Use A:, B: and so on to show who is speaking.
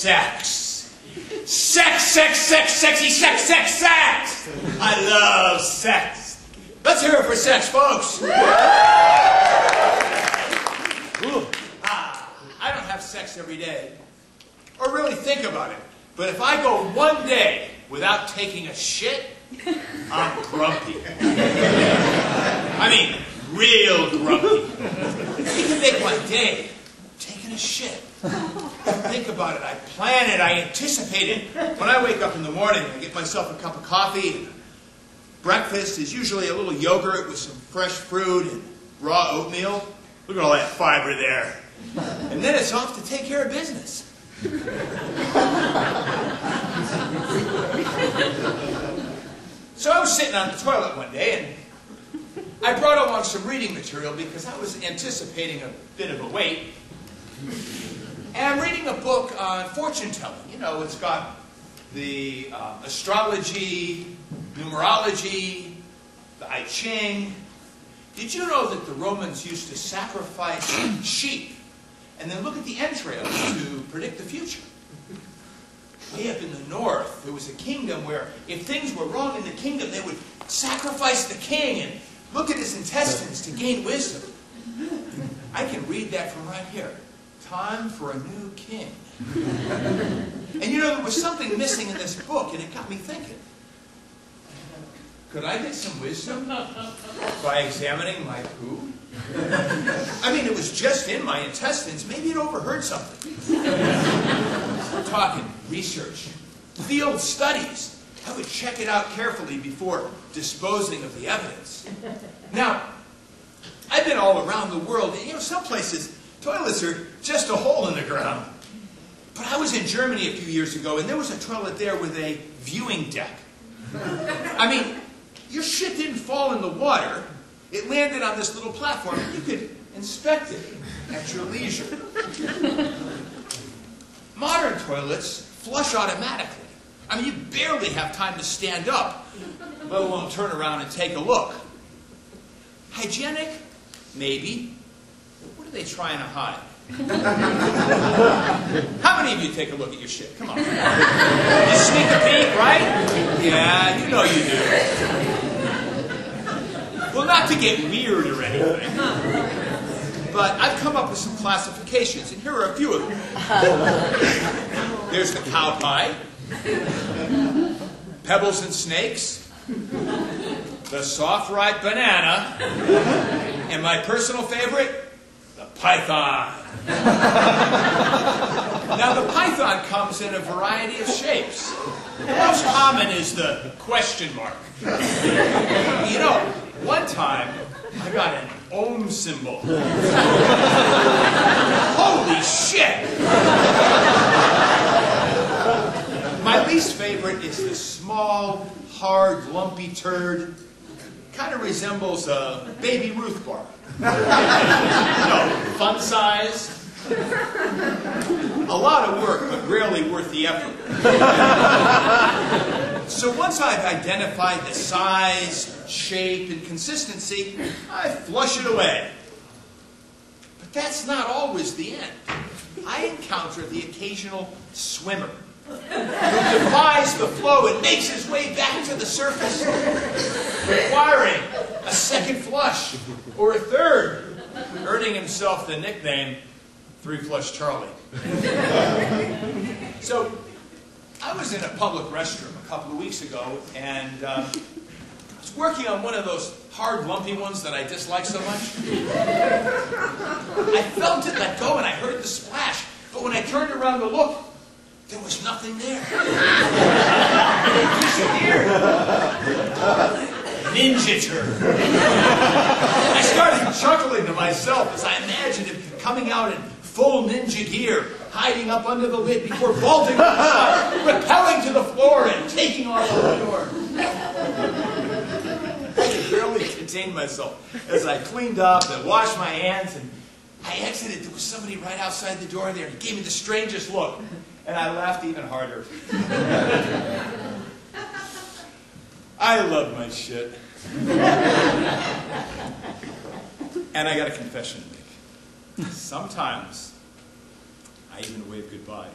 A: Sex. Sex, sex, sex, sexy, sex, sex, sex. I love sex. Let's hear it for sex, folks. I don't have sex every day, or really think about it. But if I go one day without taking a shit, I'm grumpy. I mean, real grumpy. You can make my day taking a shit. Think about it. I plan it. I anticipate it. When I wake up in the morning, I get myself a cup of coffee. Breakfast is usually a little yogurt with some fresh fruit and raw oatmeal. Look at all that fiber there. And then it's off to take care of business. So I was sitting on the toilet one day, and I brought along some reading material because I was anticipating a bit of a wait. And I'm reading a book on fortune telling. You know, it's got the astrology, numerology, the I Ching. Did you know that the Romans used to sacrifice sheep and then look at the entrails to predict the future? Way up in the north, there was a kingdom where if things were wrong in the kingdom, they would sacrifice the king and look at his intestines to gain wisdom. I can read that from right here. Time for a new king. And you know, there was something missing in this book, and it got me thinking. Could I get some wisdom by examining my poo? I mean, it was just in my intestines. Maybe it overheard something. We're talking research, field studies. I would check it out carefully before disposing of the evidence. Now, I've been all around the world, and you know, some places, toilets are just a hole in the ground. But I was in Germany a few years ago, and there was a toilet there with a viewing deck. I mean, your shit didn't fall in the water. It landed on this little platform, and you could inspect it at your leisure. Modern toilets flush automatically. I mean, you barely have time to stand up, let alone turn around and take a look. Hygienic? Maybe. What are they trying to hide? How many of you take a look at your shit? Come on. You sneak a peek, right? Yeah, you know you do. Well, not to get weird or anything, but I've come up with some classifications, and here are a few of them. There's the cow pie, pebbles and snakes, the soft ripe banana, and my personal favorite, the python. Now, the python comes in a variety of shapes. The most common is the question mark. You know, one time, I got an Om symbol. Holy shit! My least favorite is the small, hard, lumpy turd. Kind of resembles a Baby Ruth bar. No, fun size. A lot of work, but rarely worth the effort. So once I've identified the size, shape, and consistency, I flush it away. But that's not always the end. I encounter the occasional swimmer who defies the flow and makes his way back to the surface, requiring a second flush or a third, earning himself the nickname 3-Flush Charlie. So, I was in a public restroom a couple of weeks ago, and I was working on one of those hard, lumpy ones that I dislike so much. I felt it let go, and I heard the splash, but when I turned around to look, there was nothing there. It disappeared. Ninja turd. I started chuckling to myself as I imagined him coming out in full ninja gear, hiding up under the lid before vaulting to the side, rappelling to the floor and taking off the door. I could barely contain myself as I cleaned up and washed my hands, and I exited. There was somebody right outside the door there, and he gave me the strangest look, and I laughed even harder. I love my shit. And I got a confession to make. Sometimes, I even wave goodbye.